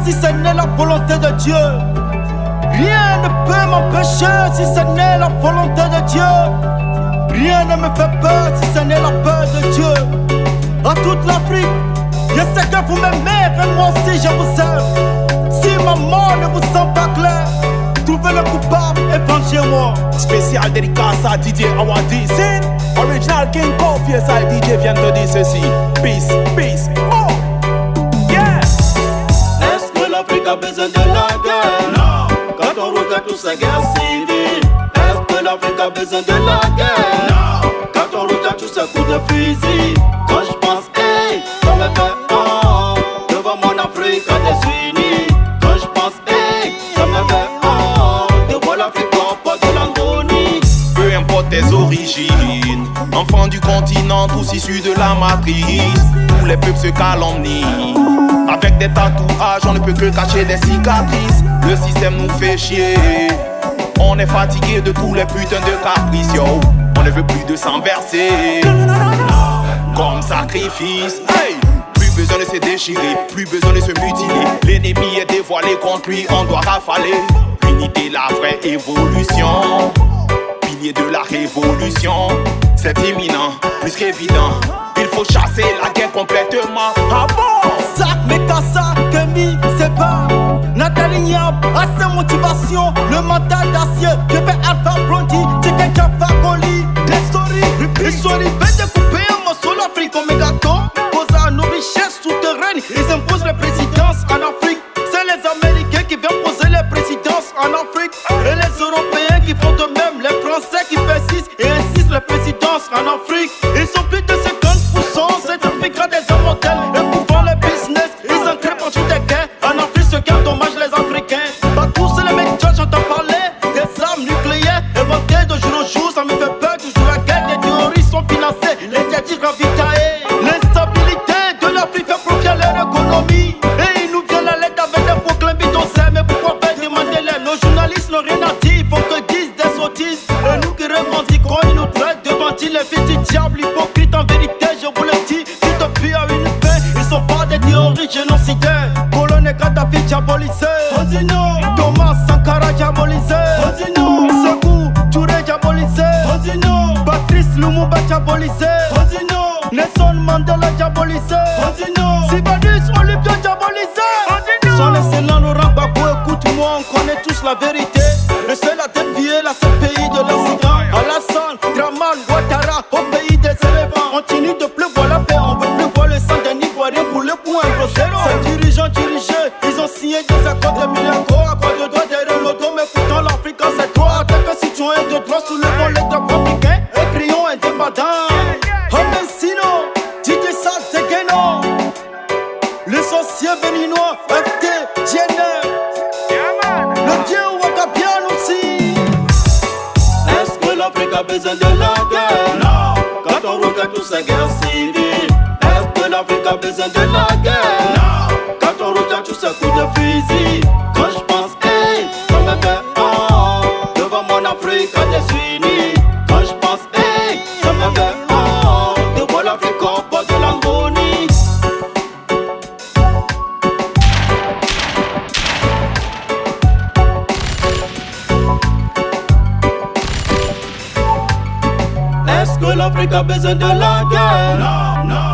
si ce n'est la volonté de Dieu. Rien ne peut m'empêcher si ce n'est la volonté de Dieu. Rien ne me fait peur si ce n'est la peur de Dieu. À toute l'Afrique, je sais que vous m'aimez et moi aussi je vous aime. Si ma mort ne vous semble pas claire, trouvez le coupable et vengez-moi. Spécial dédicace à DJ Awadi Sin. Original King Kofi et ça DJ vient te dire ceci. Peace, peace, oh, yeah. Est-ce que l'Afrique a besoin de la guerre? Non. Quand on regarde toute sa guerre civile. Est-ce que l'Afrique a besoin de la guerre? Non. Quand on regarde tous ces coups de fusil. Quand je pense, hey, ça me fait oh, devant mon Afrique à désunie. Quand je pense, hey, ça me fait oh, devant l'Afrique en porte de l'agonie. Peu importe tes origines, enfants du continent, tous issus de la matrice. Tous les peuples se calomnient. Avec des tatouages, on ne peut que cacher des cicatrices. Le système nous fait chier. On est fatigué de tous les putains de caprices, yo. On ne veut plus de sang versé comme sacrifice. Hey! Plus besoin de se déchirer, plus besoin de se mutiler. L'ennemi est dévoilé contre lui, on doit rafaler. L'unité, la vraie évolution. Pilier de la révolution. C'est imminent, plus qu'évident. Il faut chasser la guerre complètement. Ah bon? Sac, Mekassa, Kemi, c'est pas Nathalie Niab, assez motivation. Le mental d'acier, Bébé Alpha Blondie, Tchèque Jaffa Goli. Les stories, veulent découper un morceau l'Afrique comme un gâteau. Posent à nos richesses souterraines. Ils imposent les présidences en Afrique. C'est les Américains qui viennent poser les présidences en Afrique. Et les Européens qui font de même. Les Français qui persistent et insistent les présidences en Afrique. Ils sont plus de 50%. Cette Afrique a des hommes mortels. Et pouvant les business, ils en créent partout des guerres. En Afrique, ce qui endommage les Africains. Pas tous les médias, j'entends parler des armes nucléaires inventées de jour au jour. Ça me fait peur, toujours la guerre. Les terroristes sont financés, les djihadistes ravitaillés. L'instabilité de l'Afrique fait profiter leur économie. Et ils nous viennent à l'aide avec des proclams bidonçants. Mais pourquoi faire demander l'aide? Nos journalistes n'ont rien à dire, ils font que disent des sottises. Et nous qui revendiquons, ils nous traitent de bandits. Les fils du diable, hypocrites en vérité, je vous le dis. Tout depuis à une fin, ils sont pas des terroristes génocidaires. Colonel Kadhafi diabolisé, Thomas Sankara diabolisé, Sekou Touré diabolisé, Patrice Lumumba diabolisé, Nelson Mandela diabolisé, Sibelius Olympio diabolisé. Son excellent Laurent Gbagbo, écoute-moi, on connaît tous la vérité. Le seul à défier la CPI de l'accident. Alassane Draman Ouattara au pays des éléphants. Continue de pleuvoir la paix, on veut plus voir le sang d'un Ivoirien pour le point gros zéro. Ces dirigeants dirigés, ils ont signé des accords de milliards, accords de droit derrière le dos. Mais pourtant l'Afrique a ses droits. En tant que citoyen de droit, soulevons les drapeaux africains et crions indépendants. Homensino, DJ Sal Tegeno, le sorcier béninois, FT, Jenner, le dieu Wakabian aussi. Est-ce que l'Afrique a besoin de la guerre? Non. Quand on regarde toute sa guerre civile. Est-ce que l'Afrique a besoin de la guerre? Non. Quand on regarde tous ces coups de fusil. Quand je pense, hey, ça me fait oh, devant mon Afrique à désunie. Quand je pense, hey, ça me fait oh, devant l'Afrique au bord de l'agonie. Est-ce que l'Afrique a besoin de la guerre? Non, non.